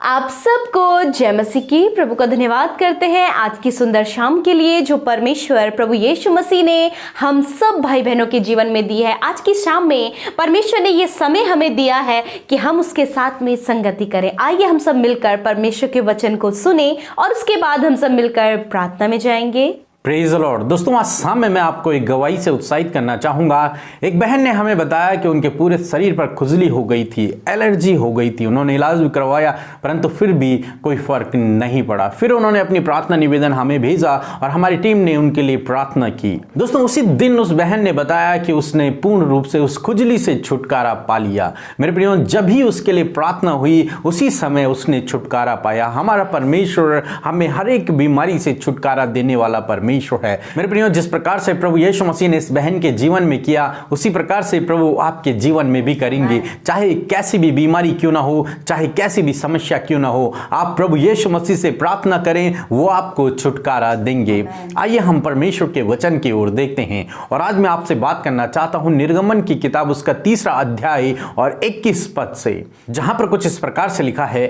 आप सबको जय मसीह की। प्रभु का धन्यवाद करते हैं आज की सुंदर शाम के लिए जो परमेश्वर प्रभु यीशु मसीह ने हम सब भाई बहनों के जीवन में दी है। आज की शाम में परमेश्वर ने ये समय हमें दिया है कि हम उसके साथ में संगति करें। आइए हम सब मिलकर परमेश्वर के वचन को सुने और उसके बाद हम सब मिलकर प्रार्थना में जाएंगे। Praise the Lord. दोस्तों, आज शाम में मैं आपको एक गवाही से उत्साहित करना चाहूंगा। एक बहन ने हमें बताया कि उनके पूरे शरीर पर खुजली हो गई थी, एलर्जी हो गई थी। उन्होंने इलाज भी करवाया परंतु फिर भी कोई फर्क नहीं पड़ा। फिर उन्होंने अपनी प्रार्थना निवेदन हमें भेजा और हमारी टीम ने उनके लिए प्रार्थना की। दोस्तों, उसी दिन उस बहन ने बताया कि उसने पूर्ण रूप से उस खुजली से छुटकारा पा लिया। मेरे प्रियो, जब भी उसके लिए प्रार्थना हुई उसी समय उसने छुटकारा पाया। हमारा परमेश्वर हमें हर एक बीमारी से छुटकारा देने वाला परमेश्वर है। मेरे प्रियो, जिस प्रकार से प्रभु यीशु मसीह ने इस बहन के जीवन में किया उसी प्रकार से प्रभु आपके जीवन में भी करेंगे। चाहे कैसी भी बीमारी क्यों ना हो, चाहे कैसी भी समस्या क्यों ना हो, आप प्रभु यीशु मसीह से प्रार्थना करें, वो आपको छुटकारा देंगे। आइए हम परमेश्वर के वचन की ओर देखते हैं और आज मैं आपसे बात करना चाहता हूं निर्गमन की किताब उसका 3 अध्याय और 21 पद से, जहां पर कुछ इस प्रकार से लिखा है,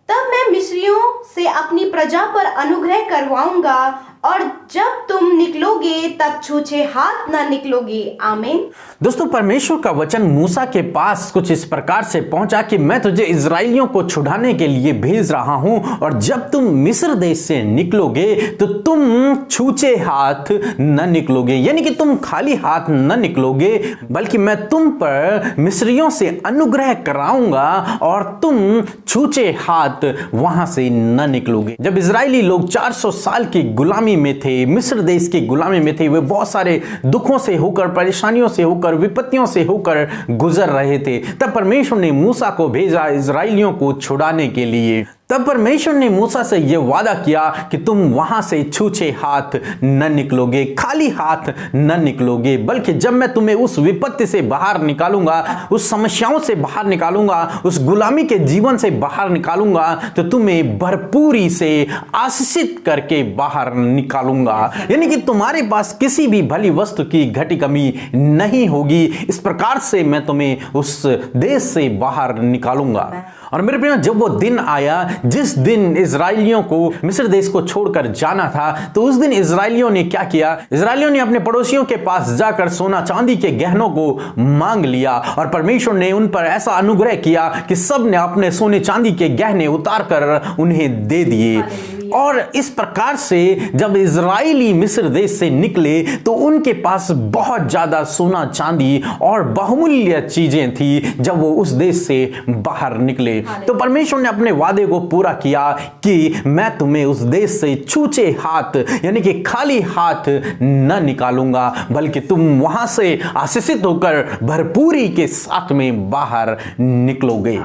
तब मैं मिस्रियों से अपनी प्रजा पर अनुग्रह करवाऊंगा और जब तुम निकलोगे तब छूछे हाथ न निकलोगे। आमीन। दोस्तों, परमेश्वर का वचन मूसा के पास कुछ इस प्रकार से पहुंचा कि मैं तुझे इजराइलियों को छुड़ाने के लिए भेज रहा हूं और जब तुम मिस्र देश से निकलोगे तो तुम छूछे हाथ न निकलोगे, यानी कि तुम खाली हाथ न निकलोगे, बल्कि मैं तुम पर मिस्रियों से अनुग्रह कराऊंगा और तुम छूछे हाथ वहां से न निकलोगे। जब इजरायली लोग 400 साल की गुलामी में थे, मिस्र देश की गुलामी में थे, वे बहुत सारे दुखों से होकर, परेशानियों से होकर, विपत्तियों से होकर गुजर रहे थे। तब परमेश्वर ने मूसा को भेजा इजराइलियों को छुड़ाने के लिए। तब परमेश्वर ने मूसा से यह वादा किया कि तुम वहां से छूछे हाथ न निकलोगे, खाली हाथ न निकलोगे, बल्कि जब मैं तुम्हें उस विपत्ति से बाहर निकालूंगा, उस समस्याओं से बाहर निकालूंगा, उस गुलामी के जीवन से बाहर निकालूंगा, तो तुम्हें भरपूरी से आशीषित करके बाहर निकालूंगा। यानी कि तुम्हारे पास किसी भी भली वस्तु की घटी कमी नहीं होगी। इस प्रकार से मैं तुम्हें उस देश से बाहर निकालूंगा। और मेरे प्रियो, जब वो दिन आया जिस दिन इजराइलियों को मिस्र देश को छोड़कर जाना था, तो उस दिन इजराइलियों ने क्या किया? इजराइलियों ने अपने पड़ोसियों के पास जाकर सोना चांदी के गहनों को मांग लिया और परमेश्वर ने उन पर ऐसा अनुग्रह किया कि सब ने अपने सोने चांदी के गहने उतार कर उन्हें दे दिए। और इस प्रकार से जब इजराइली मिस्र देश से निकले तो उनके पास बहुत ज्यादा सोना चांदी और बहुमूल्य चीजें थी जब वो उस देश से बाहर निकले। तो परमेश्वर ने अपने वादे को पूरा किया कि मैं तुम्हें उस देश से छूछे हाथ यानी कि खाली हाथ न निकालूंगा, बल्कि तुम वहां से आशीषित होकर भरपूरी के साथ में बाहर निकलोगे।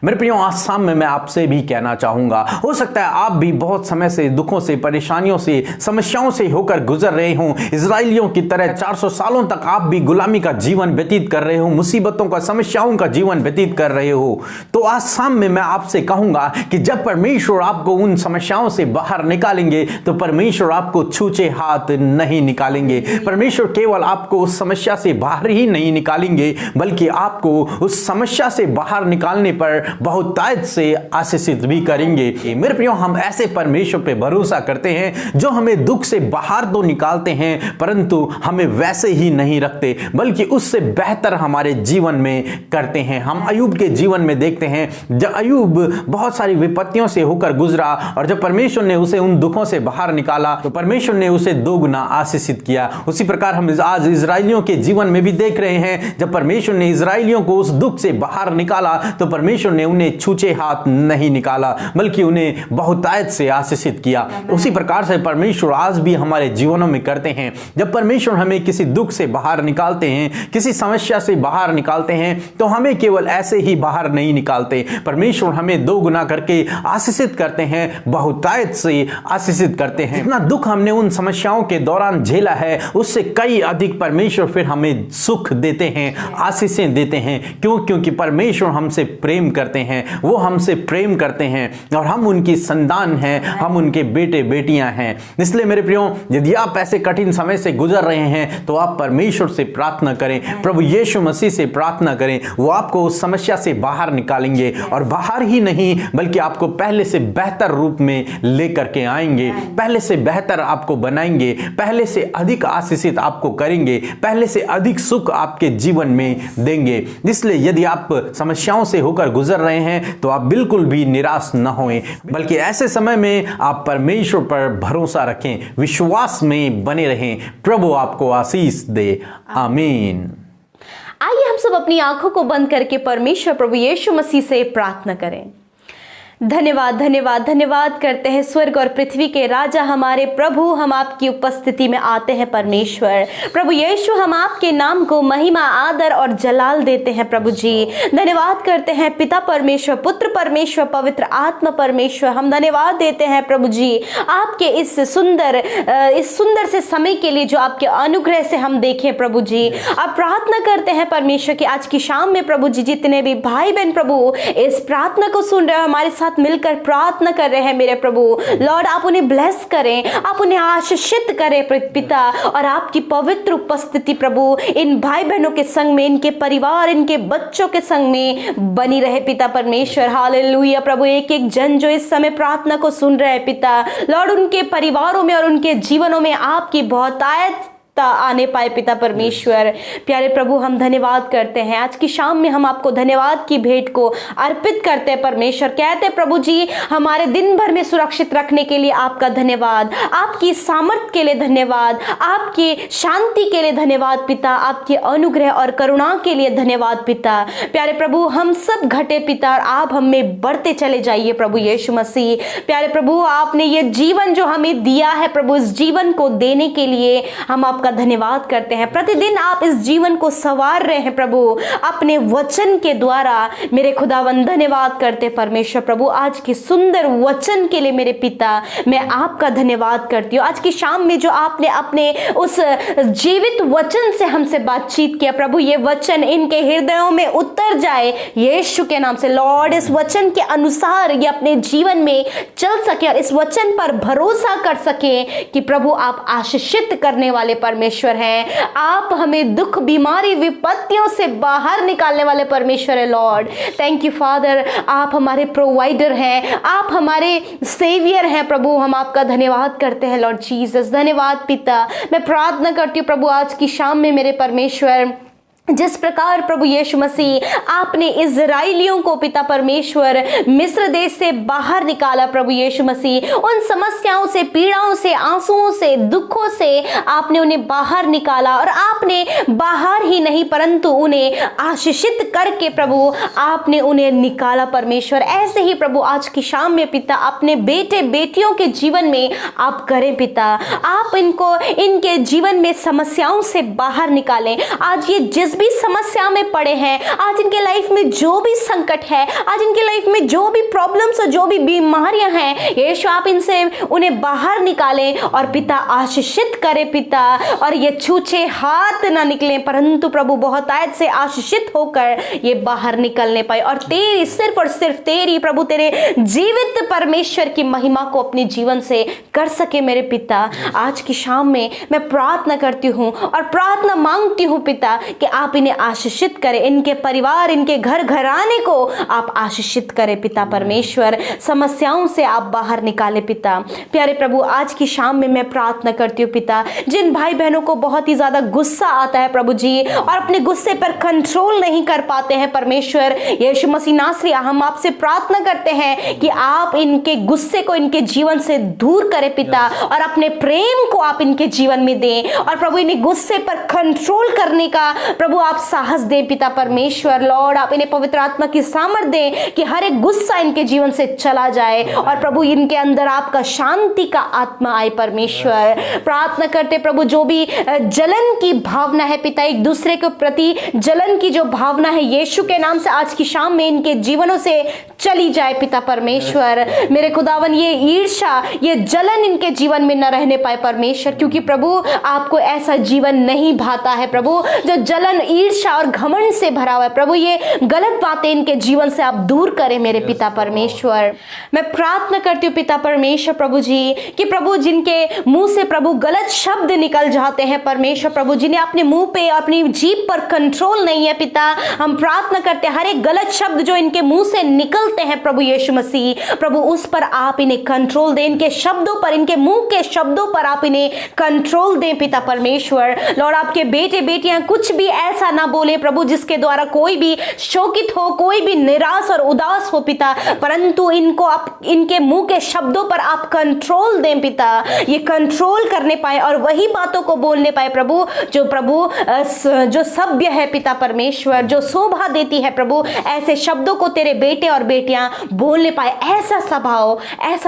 मेरे प्रियो, आज शाम में मैं आपसे भी कहना चाहूंगा, हो सकता है आप भी बहुत समय से दुखों से, परेशानियों से, समस्याओं से होकर गुजर रहे हो। इजराइलियों की तरह 400 सालों तक आप भी गुलामी का जीवन व्यतीत कर रहे हो, मुसीबतों का, समस्याओं का जीवन व्यतीत कर रहे हो। तो आज शाम में मैं आपसे कहूंगा कि जब परमेश्वर आपको उन समस्याओं से बाहर निकालेंगे तो परमेश्वर आपको छूछे हाथ नहीं निकालेंगे। परमेश्वर केवल आपको उस समस्या से बाहर ही नहीं निकालेंगे, बल्कि आपको उस समस्या से बाहर निकालने पर बहुतायत से आशीषित भी करेंगे। मेरे प्रियो, हम ऐसे परमेश्वर पे भरोसा करते हैं जो हमें दुख से बाहर तो निकालते हैं परंतु हमें वैसे ही नहीं रखते, बल्कि उससे बेहतर हमारे जीवन में करते हैं। हम अयूब के जीवन में देखते हैं, जब अयूब बहुत सारी विपत्तियों से होकर गुजरा और जब परमेश्वर ने उसे उन दुखों से बाहर निकाला तो परमेश्वर ने उसे दोगुना आशीषित किया। उसी प्रकार हम आज इजराइलियों के जीवन में भी देख रहे हैं, जब परमेश्वर ने इजराइलियों को उस दुख से बाहर निकाला तो परमेश्वर ने उन्हें छूछे हाथ नहीं निकाला, बल्कि उन्हें बहुतायत से आशीषित किया। उसी प्रकार से परमेश्वर आज भी हमारे जीवनों में करते हैं। जब परमेश्वर हमें किसी दुख से बाहर निकालते हैं, किसी समस्या से बाहर निकालते हैं, तो हमें केवल ऐसे ही बाहर नहीं निकालते, परमेश्वर हमें दोगुना करके आशीषित करते हैं, बहुतायत से आशीषित करते हैं। इतना दुख हमने उन समस्याओं के दौरान झेला है, उससे कई अधिक परमेश्वर फिर हमें सुख देते हैं, आशीषें देते हैं। क्यों? क्योंकि परमेश्वर हमसे प्रेम करते हैं, वो हमसे प्रेम करते हैं और हम उनकी संतान हैं, हम उनके बेटे बेटियां हैं। इसलिए मेरे प्रियो, यदि आप ऐसे कठिन समय से गुजर रहे हैं तो आप परमेश्वर से प्रार्थना करें, प्रभु यीशु मसीह से प्रार्थना करें। वो आपको उस समस्या से बाहर निकालेंगे और बाहर ही नहीं बल्कि आपको पहले से बेहतर रूप में लेकर के आएंगे, पहले से बेहतर आपको बनाएंगे, पहले से अधिक आशीषित आपको करेंगे, पहले से अधिक सुख आपके जीवन में देंगे। इसलिए यदि आप समस्याओं से होकर गुजर रहे हैं तो आप बिल्कुल भी निराश न होएं, बल्कि ऐसे समय में आप परमेश्वर पर भरोसा रखें, विश्वास में बने रहें। प्रभु आपको आशीष दे। आमीन। आइए हम सब अपनी आंखों को बंद करके परमेश्वर प्रभु यीशु मसीह से प्रार्थना करें। धन्यवाद धन्यवाद धन्यवाद करते हैं स्वर्ग और पृथ्वी के राजा हमारे प्रभु, हम आपकी उपस्थिति में आते हैं परमेश्वर। प्रभु यीशु, हम आपके नाम को महिमा, आदर और जलाल देते हैं प्रभु जी। धन्यवाद करते हैं पिता परमेश्वर, पुत्र परमेश्वर, पवित्र आत्मा परमेश्वर। हम धन्यवाद देते हैं प्रभु जी आपके इस सुंदर से समय के लिए जो आपके अनुग्रह से हम देखें प्रभु जी। अब प्रार्थना करते हैं परमेश्वर कि आज की शाम में प्रभु जी जितने भी भाई बहन प्रभु इस प्रार्थना को सुन रहे हैं, हमारे साथ मिलकर प्रार्थना कर रहे हैं मेरे प्रभु, लॉर्ड आप उन्हें ब्लेस करें, आप उन्हें आशीषित करें पिता, और आपकी पवित्र उपस्थिति प्रभु इन भाई बहनों के संग में, इनके परिवार, इनके बच्चों के संग में बनी रहे पिता परमेश्वर। हालेलुया प्रभु, एक एक जन जो इस समय प्रार्थना को सुन रहे हैं पिता, लॉर्ड उनके परिवारों में और उनके जीवनों में आपकी बहुतायत आने पाए पिता परमेश्वर। प्यारे प्रभु, हम धन्यवाद करते हैं, आज की शाम में हम आपको धन्यवाद की भेंट को अर्पित करते हैं परमेश्वर। कहते हैं प्रभु जी हमारे दिन भर में सुरक्षित रखने के लिए आपका धन्यवाद, आपकी सामर्थ के लिए धन्यवाद, आपकी शांति के लिए धन्यवाद पिता, आपके अनुग्रह और करुणा के लिए धन्यवाद पिता। प्यारे प्रभु, हम सब घटे पिता और आप हमें बढ़ते चले जाइए प्रभु यीशु मसीह। प्यारे प्रभु, आपने ये जीवन जो हमें दिया है प्रभु, इस जीवन को देने के लिए हम आपका धन्यवाद करते हैं। प्रतिदिन आप इस जीवन को संवार रहे हैं प्रभु अपने वचन के द्वारा। मेरे खुदावन धन्यवाद करते परमेश्वर प्रभु आज के सुंदर वचन के लिए मेरे पिता, मैं आपका धन्यवाद करती हूँ। आज की शाम में जो आपने अपने उस जीवित वचन से हमसे बातचीत किया प्रभु, ये वचन इनके हृदयों में उतर जाए यीशु के नाम से। लॉर्ड इस वचन के अनुसार ये अपने जीवन में चल सके और इस वचन पर भरोसा कर सके कि प्रभु आप आशीषित करने वाले परमेश्वर हैं, आप हमें दुख, बीमारी, विपत्तियों से बाहर निकालने वाले परमेश्वर है। लॉर्ड थैंक यू फादर, आप हमारे प्रोवाइडर हैं, आप हमारे सेवियर हैं प्रभु, हम आपका धन्यवाद करते हैं लॉर्ड जीसस। धन्यवाद पिता, मैं प्रार्थना करती हूँ प्रभु आज की शाम में मेरे परमेश्वर, जिस प्रकार प्रभु यीशु मसीह आपने इज़राइलियों को पिता परमेश्वर मिस्र देश से बाहर निकाला प्रभु यीशु मसीह, उन समस्याओं से, पीड़ाओं से, आंसुओं से, दुखों से आपने उन्हें बाहर निकाला और आपने बाहर ही नहीं परंतु उन्हें आशीषित करके प्रभु आपने उन्हें निकाला परमेश्वर। ऐसे ही प्रभु आज की शाम में पिता अपने बेटे बेटियों के जीवन में आप करें पिता, आप इनको इनके जीवन में समस्याओं से बाहर निकालें। आज ये जिस भी समस्या में पड़े हैं, आज इनके लाइफ में जो भी संकट है, आज इनके लाइफ में जो भी प्रॉब्लम्स और जो भी बीमारियां हैं, यीशु आप इनसे उन्हें बाहर निकालें और पिता आशीषित करें पिता, और ये छूछे हाथ ना निकले परंतु प्रभु बहुत आयत से आशीषित होकर ये बाहर निकलने पाए और तेरी, सिर्फ और सिर्फ तेरी प्रभु, तेरे जीवित परमेश्वर की महिमा को अपने जीवन से कर सके मेरे पिता। आज की शाम में मैं प्रार्थना करती हूँ और प्रार्थना मांगती हूँ पिता कि आप इन्हें आशीषित करें, इनके परिवार, इनके घर घराने को आप आशीषित करें पिता परमेश्वर, समस्याओं से आप बाहर निकाले पिता। प्यारे प्रभु आज की शाम में मैं प्रार्थना करती हूँ पिता, जिन भाई बहनों को बहुत ही ज्यादा गुस्सा आता है प्रभु जी और अपने गुस्से पर कंट्रोल नहीं कर पाते हैं परमेश्वर यीशु मसीह नासरी, हम आपसे प्रार्थना करते हैं कि आप इनके गुस्से को इनके जीवन से दूर करें पिता और अपने प्रेम को आप इनके जीवन में दें और प्रभु इन्हें गुस्से पर कंट्रोल करने का प्रभु आप साहस दें पिता परमेश्वर। लॉर्ड आप इन्हें पवित्र आत्मा की सामर्थ दें कि हर एक गुस्सा इनके जीवन से चला जाए और प्रभु इनके अंदर आपका शांति का आत्मा आए परमेश्वर। प्रार्थना करते प्रभु जो भी जलन की भावना है पिता, एक दूसरे के प्रति जलन की जो भावना है यीशु के नाम से आज की शाम में इनके जीवनों से चली जाए पिता परमेश्वर। मेरे खुदावन ये ईर्ष्या, ये जलन इनके जीवन में न रहने पाए परमेश्वर, क्योंकि प्रभु आपको ऐसा जीवन नहीं भाता है प्रभु जो जलन, ईर्ष्या और घमंड से भरा हुआ है प्रभु, ये गलत बातें इनके जीवन से आप दूर करें मेरे पिता परमेश्वर। मैं प्रार्थना करती हूँ पिता परमेश्वर प्रभु जी कि प्रभु जिनके मुंह से प्रभु गलत शब्द निकल जाते हैं परमेश्वर प्रभु, जिन्हें अपने मुंह पे अपनी जीभ पर कंट्रोल नहीं है पिता, हम प्रार्थना करते हैं हर एक गलत शब्द जो इनके मुंह से निकलते हैं प्रभु यीशु मसीह, प्रभु उस पर आप इन्हें कंट्रोल दें, इनके शब्दों पर, इनके मुंह के शब्दों पर आप इन्हें कंट्रोल दें पिता परमेश्वर। लॉर्ड आपके बेटे बेटियां कुछ भी ऐसा ना बोले प्रभु जिसके द्वारा कोई भी शोकित हो, कोई भी निराश और उदास हो पिता, परंतु इनको आप इनके मुंह के शब्दों पर आप कंट्रोल दें पिता, ये कंट्रोल करने पाए और वही बातों को बोलने पाए प्रभु जो सभ्य है पिता परमेश्वर, जो शोभा देती है प्रभु, ऐसे शब्दों को तेरे बेटे और बेटियां बोलने पाए, ऐसा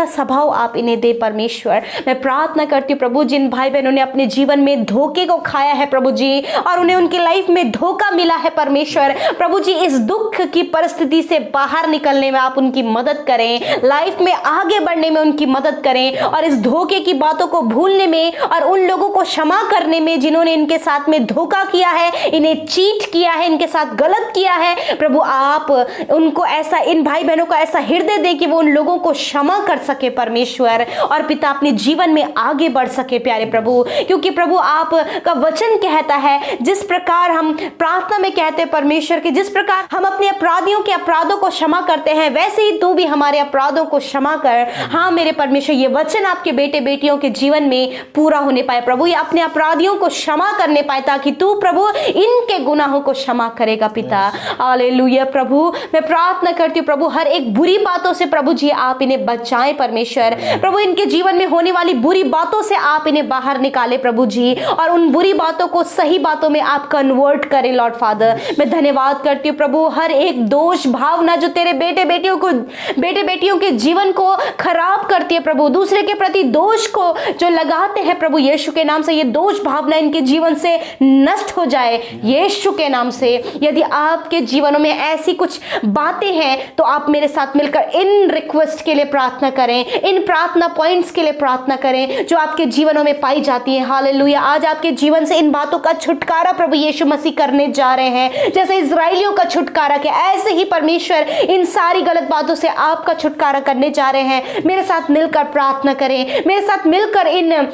स्वभाव आप इन्हें दे परमेश्वर। मैं प्रार्थना करती हूँ प्रभु जिन भाई बहनों ने अपने जीवन में धोखे को खाया है प्रभु जी और उन्हें उनकी लाइफ में धोखा मिला है परमेश्वर, प्रभु जी इस दुख की परिस्थिति से बाहर निकलने में आप उनकी मदद करें, लाइफ में आगे बढ़ने में उनकी मदद करें और इस धोखे की बातों को भूलने में और उन लोगों को क्षमा करने में जिन्होंने इनके साथ में धोखा किया है, इन्हें चीट किया है, इनके साथ गलत किया है प्रभु, आप उनको ऐसा, इन भाई बहनों को ऐसा हृदय दे कि वो उन लोगों को क्षमा कर सके परमेश्वर और पिता अपने जीवन में आगे बढ़ सके प्यारे प्रभु, क्योंकि प्रभु आपका वचन कहता है जिस प्रकार हम प्रार्थना में कहते हैं परमेश्वर कि जिस प्रकार हम अपने अपराधियों के अपराधों को क्षमा करते हैं वैसे ही तू भी हमारे अपराधों को क्षमा कर। हाँ मेरे परमेश्वर, ये वचन आपके बेटे बेटियों के जीवन में पूरा होने पाए प्रभु, ये अपने अपराधियों को क्षमा करने पाए ताकि तू प्रभु इनके गुनाहों को क्षमा करेगा पिता। हालेलुया प्रभु, मैं प्रार्थना करती हूँ प्रभु हर एक बुरी बातों से प्रभु जी आप इन्हें बचाएं परमेश्वर, प्रभु इनके जीवन में होने वाली बुरी बातों से आप इन्हें बाहर निकाले प्रभु जी और उन बुरी बातों को सही बातों में आप कन्वर्ट करें लॉर्ड फादर। मैं धन्यवाद करती हूँ प्रभु हर एक दोष भावना जो तेरे बेटे बेटियों के जीवन को खराब करती है प्रभु, दूसरे के प्रति दोष को जो लगाते हैं प्रभु यीशु के नाम से ये दोष भावना इनके जीवन से नष्ट हो जाए यीशु के नाम से। यदि आपके जीवनों में ऐसी कुछ बातें हैं तो आप मेरे साथ मिलकर इन रिक्वेस्ट के लिए प्रार्थना करें, इन प्रार्थना पॉइंट्स के लिए प्रार्थना करें जो आपके जीवनों में पाई जाती है। हालेलुया, आज आपके जीवन से इन बातों का छुटकारा प्रभु यीशु मसीह करने जा रहे हैं, जैसे इजराइलियों का छुटकारा किया ऐसे ही परमेश्वर इन सारी गलत बातों से आपका छुटकारा करने जा रहे हैं। मेरे साथ मिलकर प्रार्थना करें, मेरे साथ मिलकर इन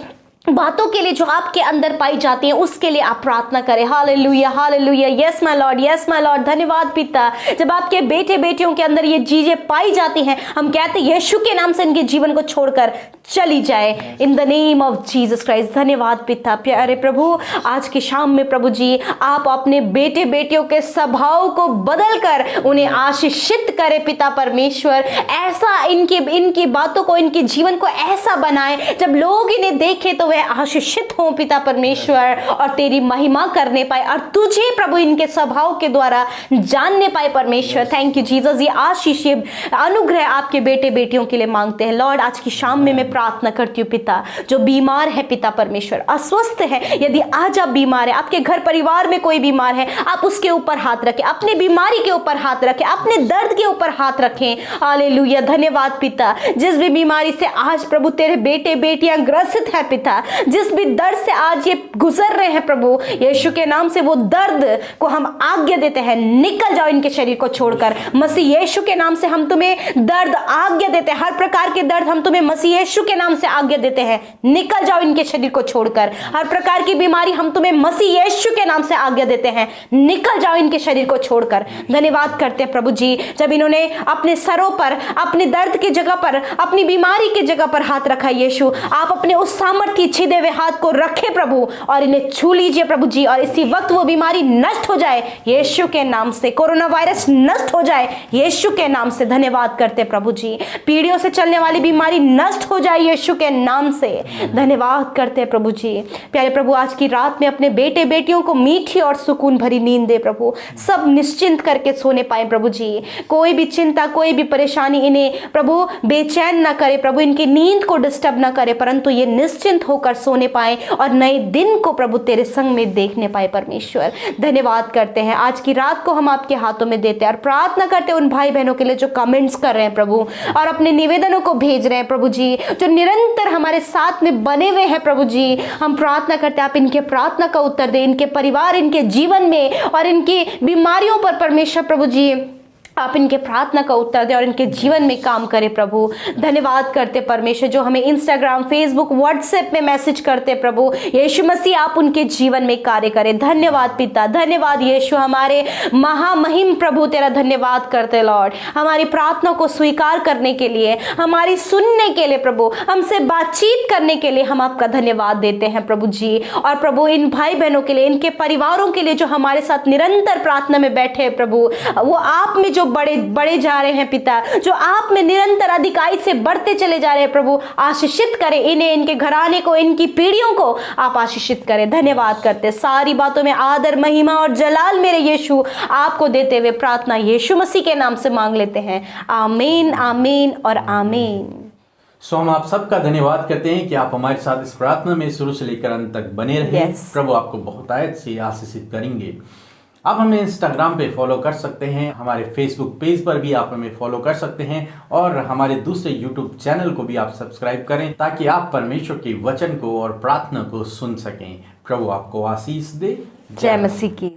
बातों के लिए जो आपके अंदर पाई जाती हैं उसके लिए आप प्रार्थना करें। Hallelujah hallelujah, yes my Lord, yes my Lord. धन्यवाद पिता, जब आपके बेटे बेटियों के अंदर ये चीजें पाई जाती हैं हम कहते हैं यीशु के नाम से इनके जीवन को छोड़कर चली जाए in the name of Jesus Christ. धन्यवाद पिता। प्यारे प्रभु आज की शाम में प्रभु जी आप अपने बेटे बेटियों के स्वभाव को बदल कर उन्हें आशीषित करें पिता परमेश्वर, ऐसा इनकी बातों को, इनके जीवन को ऐसा बनाए जब लोग इन्हें देखें तो आशीषित हो पिता परमेश्वर और तेरी महिमा करने पाए और तुझे प्रभु इनके स्वभाव के द्वारा जानने पाए परमेश्वर। थैंक यू जीसस, ये आशीष अनुग्रह आपके बेटे बेटियों के लिए मांगते हैं लॉर्ड। आज की शाम में मैं प्रार्थना करती हूँ पिता, जो बीमार है पिता परमेश्वर, अस्वस्थ है, यदि आज आप बीमार है, आपके घर परिवार में कोई बीमार है, आप उसके ऊपर हाथ रखें, अपनी बीमारी के ऊपर हाथ रखें, अपने दर्द के ऊपर हाथ रखें। हालेलुया, धन्यवाद पिता। जिस भी बीमारी से आज प्रभु तेरे बेटे बेटियां ग्रसित है पिता, जिस भी दर्द से आज ये गुजर रहे हैं प्रभु यीशु के नाम से वो दर्द को हम आज्ञा देते हैं, निकल जाओ इनके शरीर को छोड़कर। मसीह यीशु के नाम से हम तुम्हें दर्द आज्ञा देते हैं, हर प्रकार के दर्द हम तुम्हें मसीह यीशु के नाम से आज्ञा देते हैं, निकल जाओ इनके शरीर को छोड़कर। हर प्रकार की बीमारी हम तुम्हें मसीह यीशु के नाम से आज्ञा देते हैं, निकल जाओ इनके शरीर को छोड़कर। धन्यवाद करते हैं प्रभु जी, जब इन्होंने अपने सरों पर, अपने दर्द की जगह पर, अपनी बीमारी की जगह पर हाथ रखा यीशु, आप अपने उस सामर्थ्य छिदे हुए हाथ को रखे प्रभु और इन्हें छू लीजिए प्रभु जी, और इसी वक्त वो बीमारी नष्ट हो जाए यीशु के नाम से, कोरोना वायरस नष्ट हो जाए यीशु के नाम से। धन्यवाद करते प्रभु जी, पीढ़ियों से चलने वाली बीमारी नष्ट हो जाए यीशु के नाम से। धन्यवाद करते हैं प्रभु जी। प्यारे प्रभु आज की रात में अपने बेटे बेटियों को मीठी और सुकून भरी नींद दे प्रभु, सब निश्चिंत करके सोने पाए प्रभु जी, कोई भी चिंता कोई भी परेशानी इन्हें प्रभु बेचैन ना करे प्रभु, इनकी नींद को डिस्टर्ब ना करे, परंतु ये निश्चिंत होकर सोने पाए और नए दिन को प्रभु तेरे संग में देखने पाए। परमेश्वर धन्यवाद करते हैं, आज की रात को हम आपके हाथों में देते हैं और प्रार्थना करते हैं उन भाई बहनों के लिए जो कमेंट्स कर रहे हैं प्रभु और अपने निवेदनों को भेज रहे हैं प्रभु जी, जो निरंतर हमारे साथ में बने हुए हैं प्रभु जी। हम प्रार्थना करते हैं आप इनके प्रार्थना का उत्तर दें, इनके परिवार, इनके जीवन में और इनकी बीमारियों पर परमेश्वर प्रभु जी आप इनके प्रार्थना का उत्तर दें और इनके जीवन में काम करें प्रभु। धन्यवाद करते परमेश्वर जो हमें इंस्टाग्राम, फेसबुक, व्हाट्सएप में मैसेज करते प्रभु यीशु मसीह आप उनके जीवन में कार्य करें। धन्यवाद पिता, धन्यवाद यीशु, हमारे महामहिम प्रभु तेरा धन्यवाद करते लॉर्ड, हमारी प्रार्थना को स्वीकार करने के लिए, हमारी सुनने के लिए प्रभु, हमसे बातचीत करने के लिए हम आपका धन्यवाद देते हैं प्रभु जी। और प्रभु इन भाई बहनों के लिए, इनके परिवारों के लिए जो हमारे साथ निरंतर प्रार्थना में बैठे हैं प्रभु, वो आप में जो बड़े जा रहे हैं पिता, जो आप में निरंतर अधिकाई से बढ़ते चले जा रहे हैं प्रभु, आशीषित करें इन्हें, इनके घराने को, इनकी पीढ़ियों को आप आशीषित करें। धन्यवाद करते, सारी बातों में आदर, महिमा और जलाल मेरे यीशु आपको देते हुए प्रार्थना यीशु मसीह के नाम से मांग लेते हैं। आमीन, आमीन और आमीन। सो हम आप सबका धन्यवाद करते हैं कि आप हमारे साथ इस प्रार्थना में शुरू से लेकर अंत तक बने रहे। प्रभु आपको बहुतायत से आशीषित करेंगे। आप हमें इंस्टाग्राम पे फॉलो कर सकते हैं, हमारे फेसबुक पेज पर भी आप हमें फॉलो कर सकते हैं और हमारे दूसरे यूट्यूब चैनल को भी आप सब्सक्राइब करें ताकि आप परमेश्वर के वचन को और प्रार्थना को सुन सकें। प्रभु आपको आशीष दे। जय मसीह की।